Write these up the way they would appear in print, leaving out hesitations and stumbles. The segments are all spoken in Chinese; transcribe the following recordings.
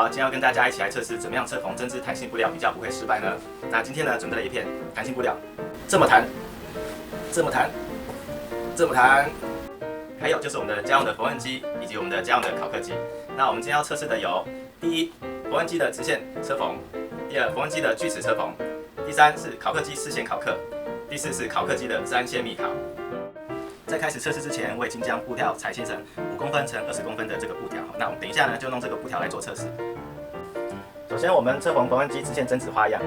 好，今天要跟大家一起来测试怎么样侧缝针织弹性布料比较不会失败呢？那今天呢准备了一片弹性布料，这么弹，这么弹，这么弹，还有就是我们的家用的缝纫机以及我们的家用的烤刻机。那我们今天要测试的有：第一，缝纫机的直线车缝；第二，缝纫机的锯齿车缝；第三是烤刻机4线烤刻；第四是烤刻机的3线密烤。在开始测试之前，我已经将布条裁切成5公分乘20公分的这个布条。那我们等一下呢，就用这个布条来做测试。首先，我们车缝缝纫机直线针织花样。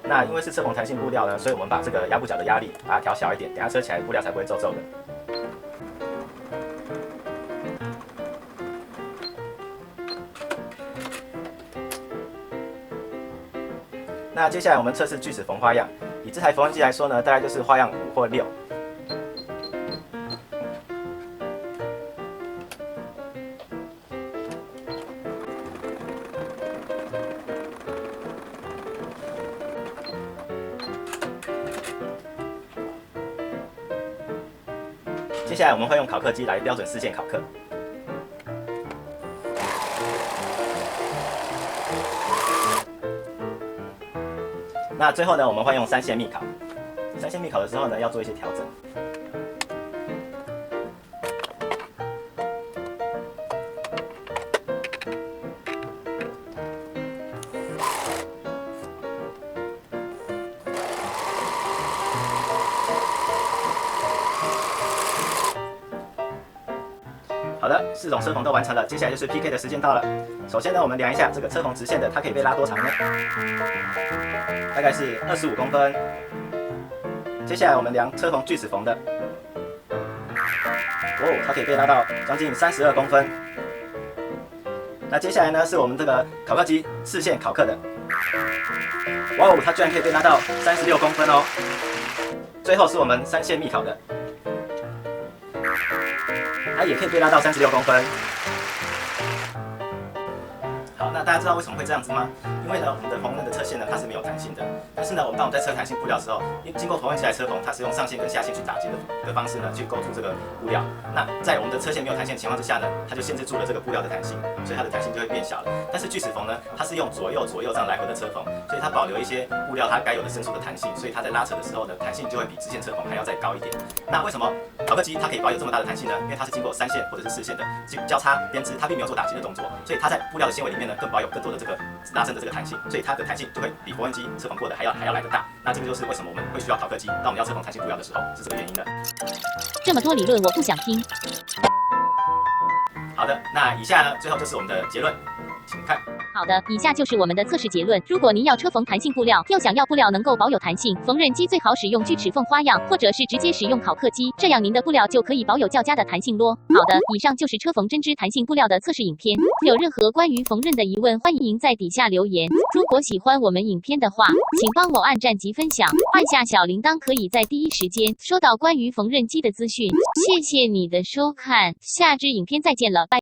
那因为是车缝弹性布料呢，所以我们把这个压布角的压力把它调小一点，等下车起来布料才不会皱皱的。那接下来我们测试锯齿缝花样。以这台缝纫机来说呢，大概就是花样5或6。接下来我们会用烤刻机来标准4线烤刻。那最后呢，我们会用3线密烤。3线密烤的时候呢，要做一些调整。好的，4种车缝都完成了，接下来就是 PK 的时间到了。首先呢，我们量一下这个车缝直线的，它可以被拉多长呢？大概是25公分。接下来我们量车缝锯齿缝的，它可以被拉到将近32公分。那接下来呢，是我们这个烤刻机4线烤刻的，它居然可以被拉到36公分哦。最后是我们3线密烤的。它也可以被拉到36公分。好，那大家知道为什么会这样子吗？因为呢，我们的缝纫的侧线呢，它是没有弹性的。但是呢，当我们在车弹性布料的时候，经过缝纫机来车缝，它是用上线跟下线去打结的方式呢，去构筑这个布料。那在我们的车线没有弹性的情况之下呢，它就限制住了这个布料的弹性，所以它的弹性就会变小了。但是锯齿缝呢，它是用左右这样来回的车缝，所以它保留一些布料它该有的伸缩的弹性，所以它在拉扯的时候呢，弹性就会比直线车缝还要再高一点。那为什么烤刻机它可以保有这么大的弹性呢？因为它是经过3线或者是4线的交叉编织，它并没有做打结的动作，所以它在布料的纤维里面呢，更保有更多的这个拉伸的这个弹性，所以它的弹性就会比缝纫机车缝过的还要来得大。那这个就是为什么我们会需要烤刻机，当我们要车缝弹性布料的时候，是这个原因的。这么多理论我不想听。好的，那以下呢，最后就是我们的结论，请看。好的，以下就是我们的测试结论。如果您要车缝弹性布料，又想要布料能够保有弹性，缝纫机最好使用锯齿缝花样，或者是直接使用烤刻机，这样您的布料就可以保有较佳的弹性咯。好的，以上就是车缝针织弹性布料的测试影片。有任何关于缝纫的疑问，欢迎在底下留言。如果喜欢我们影片的话，请帮我按赞及分享，按下小铃铛，可以在第一时间收到关于缝纫机的资讯。谢谢你的收看，下支影片再见了，拜拜。